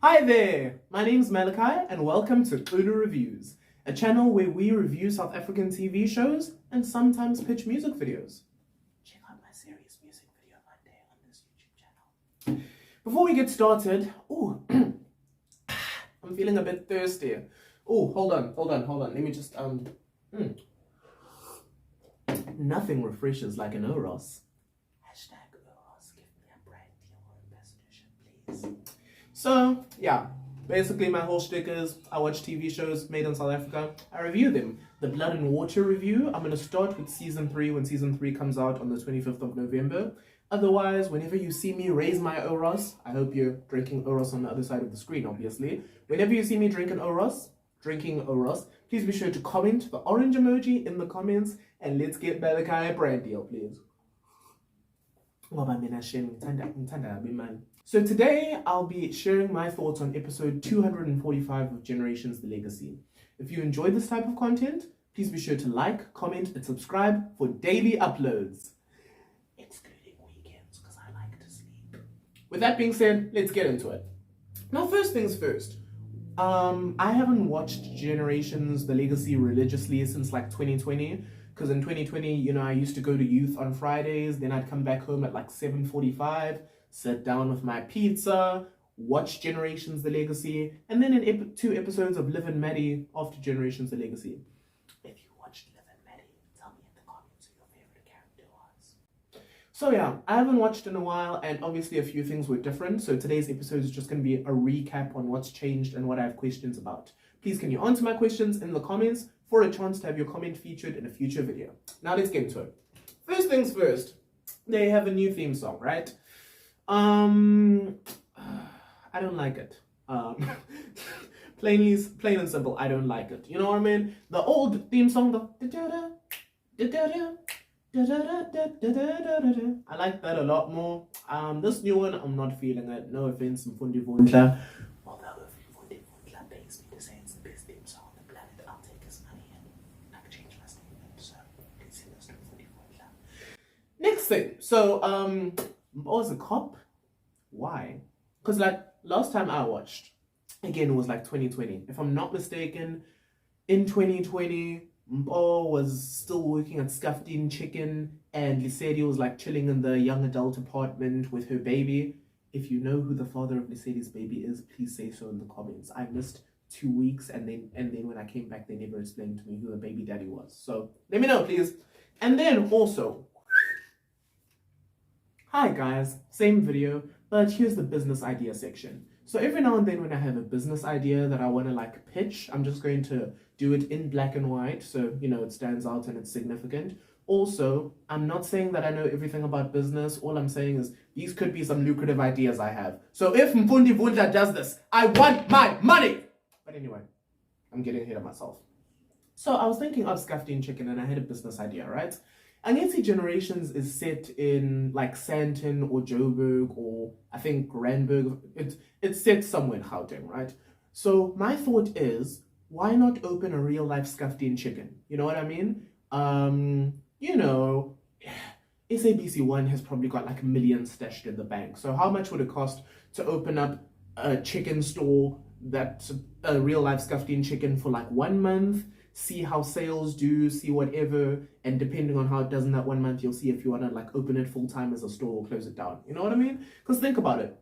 Hi there, my name's Malachi and welcome to Xulu Reviews, a channel where we review South African TV shows and sometimes pitch music videos. Check out my serious music video one day on this YouTube channel. Before we get started, I'm feeling a bit thirsty. Hold on. Let me just, Nothing refreshes like an Oros. Hashtag Oros, give me a brand deal ambassadorship, please. So, yeah, basically my whole shtick is I watch TV shows made in South Africa, I review them. The Blood and Water review, I'm going to start with Season 3 when Season 3 comes out on the 25th of November. Otherwise, whenever you see me raise my Oros, I hope you're drinking Oros on the other side of the screen, obviously. Whenever you see me drinking Oros, please be sure to comment the orange emoji in the comments and let's get Malachi a brand deal, please. So today I'll be sharing my thoughts on episode 245 of Generations: The Legacy. If you enjoy this type of content, please be sure to like, comment, and subscribe for daily uploads. Excluding weekends, because I like to sleep. With that being said, let's get into it. Now, first things first. I haven't watched Generations: The Legacy religiously since like 2020. Because in 2020, I used to go to youth on Fridays, then I'd come back home at like 7:45, sit down with my pizza, watch Generations: The Legacy, and then in 2 episodes of Liv and Maddie after Generations: The Legacy. If you watched Liv and Maddie, tell me in the comments who your favorite character was. So yeah, I haven't watched in a while, and obviously a few things were different, so today's episode is just going to be a recap on what's changed and what I have questions about. Please can you answer my questions in the comments for a chance to have your comment featured in a future video. Now let's get into it. First things first, they have a new theme song, right? I don't like it. Plain and simple, I don't like it. You know what I mean? The old theme song, I like that a lot more. This new one, I'm not feeling it. No offense, Mfundi Vundla. Although if Mfundi Vundla pays me to say it's the best theme song on the planet, I'll take his money and I can change my statement. So please send us to Mfundi Vundla. Next thing, so was a cop. Why? Because like last time I watched, again it was like 2020. If I'm not mistaken, in 2020, Mpo was still working at Scuffed-In Chicken and Lisedi was like chilling in the young adult apartment with her baby. If you know who the father of Lisedi's baby is, please say so in the comments. I missed 2 weeks and then when I came back, they never explained to me who the baby daddy was. So let me know, please. And then also, hi guys, same video, but here's the business idea section. So every now and then when I have a business idea that I want to like pitch, I'm just going to do it in black and white so, it stands out and it's significant. Also, I'm not saying that I know everything about business. All I'm saying is these could be some lucrative ideas I have. So if Mfundi Vundla does this, I want my money! But anyway, I'm getting ahead of myself. So I was thinking of Scuffed-In Chicken and I had a business idea, right? Angithi Generations is set in like Sandton or Joburg or I think Randburg. It's set somewhere in Gauteng, right? So my thought is, why not open a real life Scuffed-In Chicken? You know what I mean? SABC1 has probably got like $1 million stashed in the bank. So how much would it cost to open up a chicken store that's a real life Scuffed-In Chicken for like 1 month? See how sales do, see whatever, and depending on how it does in that 1 month, you'll see if you want to like open it full time as a store or close it down. You know what I mean? Because think about it.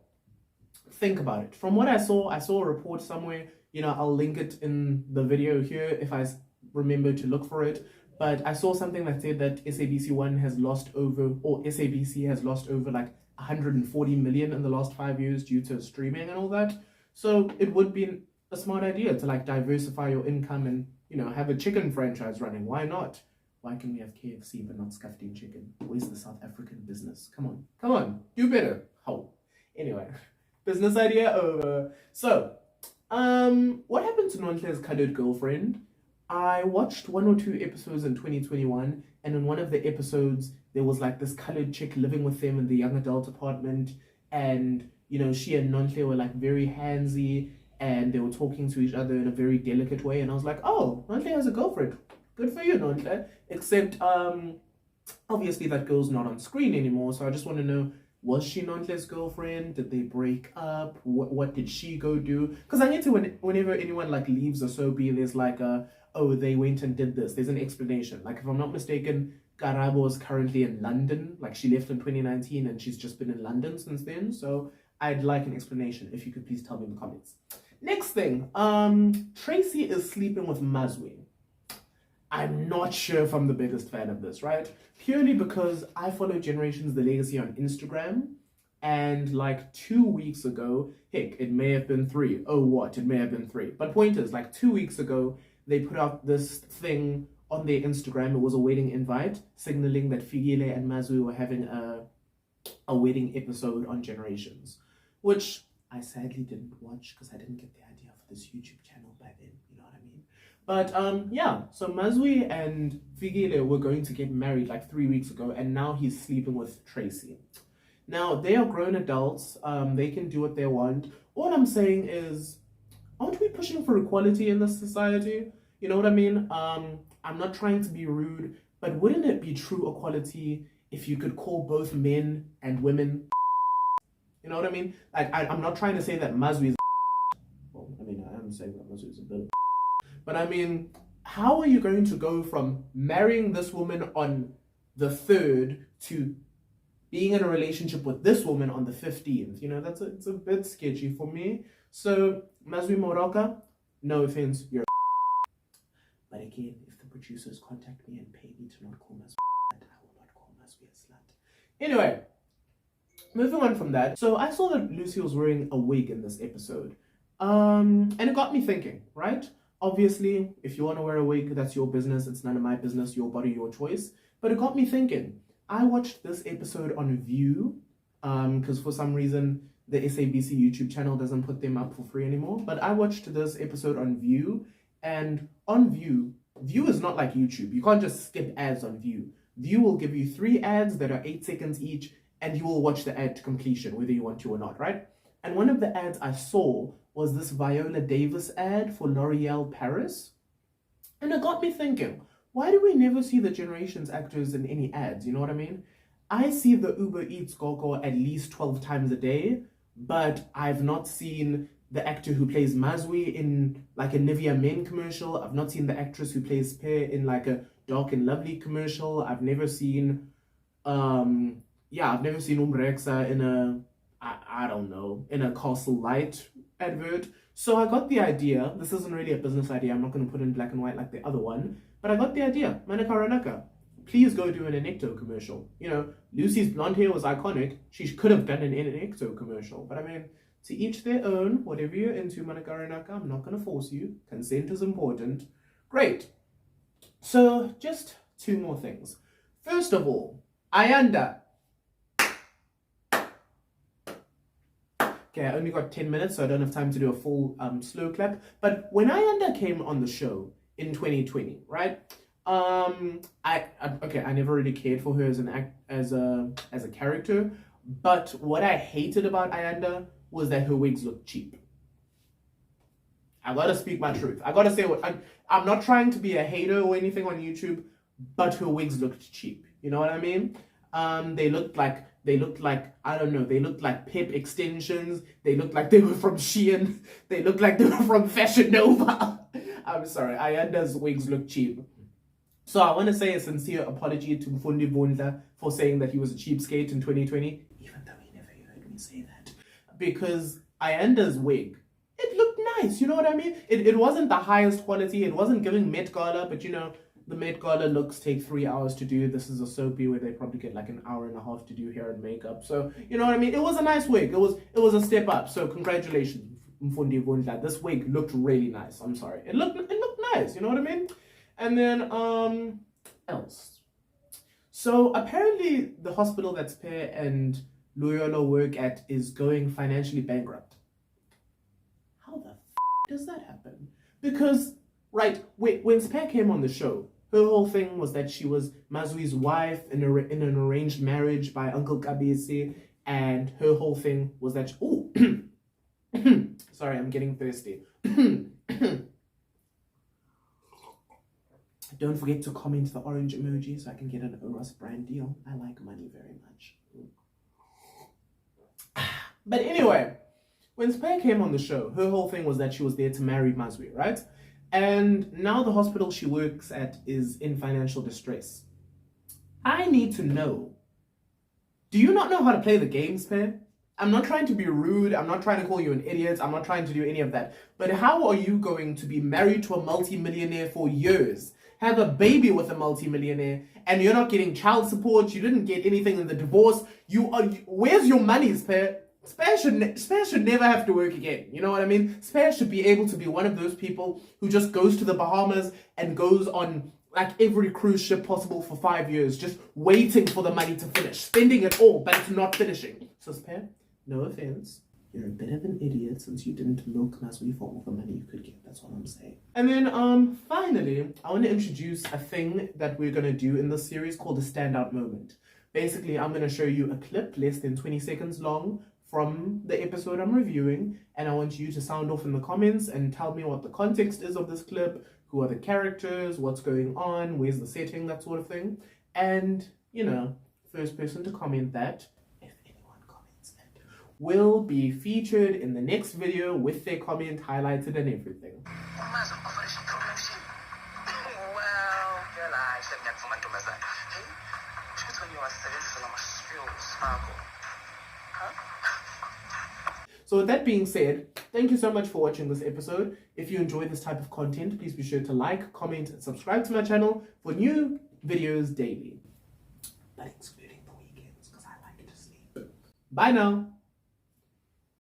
From what I saw a report somewhere. I'll link it in the video here if I remember to look for it. But I saw something that said that SABC1 has lost over, or SABC has lost over like 140 million in the last 5 years due to streaming and all that. So it would be a smart idea to like diversify your income and have a chicken franchise running. Why not? Why can we have KFC but not Scuffed-In Chicken? Where's the South African business? Come on, do better. How? Anyway, business idea over. So, what happened to Nonhle's colored girlfriend? I watched 1 or 2 episodes in 2021, and in one of the episodes, there was like this colored chick living with them in the young adult apartment, and she and Nonhle were like very handsy, and they were talking to each other in a very delicate way, and I was like, oh, Nonhle has a girlfriend. Good for you, Nonhle. Except, obviously that girl's not on screen anymore, so I just want to know, Was she Nontle's girlfriend? Did they break up? What did she go do? Because I need to, whenever anyone like leaves a soapy, there's like oh, they went and did this. There's an explanation. Like if I'm not mistaken, Karabo is currently in London. Like she left in 2019 and she's just been in London since then. So I'd like an explanation. If you could please tell me in the comments. Next thing, Tracy is sleeping with Mazwi. I'm not sure if I'm the biggest fan of this, right? Purely because I follow Generations The Legacy on Instagram, and like 2 weeks ago, heck, it may have been 3. Oh, what? It may have been 3. But point is, like 2 weeks ago, they put out this thing on their Instagram. It was a wedding invite, signaling that Figile and Mazwi were having a wedding episode on Generations, which I sadly didn't watch because I didn't get the idea for this YouTube channel by then, you know what I mean? But yeah, so Mazwi and Figile were going to get married like 3 weeks ago, and now he's sleeping with Tracy. Now, they are grown adults, they can do what they want. All I'm saying is, aren't we pushing for equality in this society? You know what I mean? I'm not trying to be rude, but wouldn't it be true equality if you could call both men and women? You know what I mean? Like, I'm not trying to say that Mazwi is well, I mean, I am saying that Mazwi is a bit, but I mean, how are you going to go from marrying this woman on the 3rd to being in a relationship with this woman on the 15th? You know, it's a bit sketchy for me. So, Mazwi Moroka, no offense, you're but again, if the producers contact me and pay me to not call Mazwi a slut, I will not call Mazwi a slut. Anyway, moving on from that, so I saw that Lucy was wearing a wig in this episode. And it got me thinking, right? Obviously, if you want to wear a wig, that's your business. It's none of my business, your body, your choice. But it got me thinking. I watched this episode on View, because for some reason, the SABC YouTube channel doesn't put them up for free anymore. But I watched this episode on View, and on View is not like YouTube. You can't just skip ads on View. View will give you 3 ads that are 8 seconds each, and you will watch the ad to completion, whether you want to or not, right? And one of the ads I saw was this Viola Davis ad for L'Oreal Paris. And it got me thinking, why do we never see the Generations actors in any ads? You know what I mean? I see the Uber Eats Gogo at least 12 times a day, but I've not seen the actor who plays Mazwi in like a Nivea Men commercial. I've not seen the actress who plays Pear in like a Dark and Lovely commercial. I've never seen, I've never seen Umbrexa in a, I don't know, in a Castle Light advert. So I got the idea. This isn't really a business idea. I'm not going to put in black and white like the other one. But I got the idea. Manaka Ranaka, please go do an Enecto commercial. You know, Lucy's blonde hair was iconic. She could have done an Enecto commercial. But I mean, to each their own. Whatever you're into, Manaka Ranaka, I'm not going to force you. Consent is important. Great. So just 2 more things. First of all, Ayanda. Okay, I only got 10 minutes, so I don't have time to do a full slow clap. But when Ayanda came on the show in 2020, right? I never really cared for her as a character. But what I hated about Ayanda was that her wigs looked cheap. I gotta speak my truth. I gotta say what I'm not trying to be a hater or anything on YouTube, but her wigs looked cheap. You know what I mean? They looked like I don't know. They looked like Pep extensions. They looked like they were from Shein. They looked like they were from Fashion Nova. I'm sorry. Ayanda's wigs look cheap. So I want to say a sincere apology to Mfundi Bundla for saying that he was a cheapskate in 2020, even though he never heard me say that. Because Ayanda's wig, it looked nice. You know what I mean? It wasn't the highest quality. It wasn't giving Met Gala, but you know, the Met Gala looks take 3 hours to do. This is a soapy where they probably get like an hour and a half to do hair and makeup. So, you know what I mean? It was a nice wig. It was a step up. So congratulations, Mfundi Bundla. This wig looked really nice. I'm sorry. It looked nice. You know what I mean? And then, else. So apparently the hospital that Spear and Loyola work at is going financially bankrupt. How the does that happen? Because, right, when Spear came on the show, her whole thing was that she was Mazwi's wife in an arranged marriage by Uncle Kabisi, and her whole thing was that, sorry, I'm getting thirsty. Don't forget to comment the orange emoji so I can get an Oros brand deal. I like money very much. But anyway, when Spare came on the show, her whole thing was that she was there to marry Mazwi, right? And now the hospital she works at is in financial distress. I need to know, do you not know how to play the game, Spare? I'm not trying to be rude, I'm not trying to call you an idiot, I'm not trying to do any of that. But how are you going to be married to a multi-millionaire for years, have a baby with a multi-millionaire, and you're not getting child support, you didn't get anything in the divorce, where's your money, Spare? Spare should never have to work again, you know what I mean? Spare should be able to be one of those people who just goes to the Bahamas and goes on like every cruise ship possible for 5 years, just waiting for the money to finish, spending it all, but it's not finishing. So Spare, no offense, you're a bit of an idiot since you didn't milk Maswi for all the money you could get. That's what I'm saying. And then finally, I want to introduce a thing that we're going to do in this series called a standout moment. Basically, I'm going to show you a clip less than 20 seconds long from the episode I'm reviewing, and I want you to sound off in the comments and tell me what the context is of this clip, who are the characters, what's going on, where's the setting, that sort of thing. And, you know, first person to comment that, if anyone comments that, will be featured in the next video with their comment highlighted and everything. So with that being said, thank you so much for watching this episode. If you enjoy this type of content, please be sure to like, comment, and subscribe to my channel for new videos daily. But excluding the weekends, because I like to sleep. Bye now.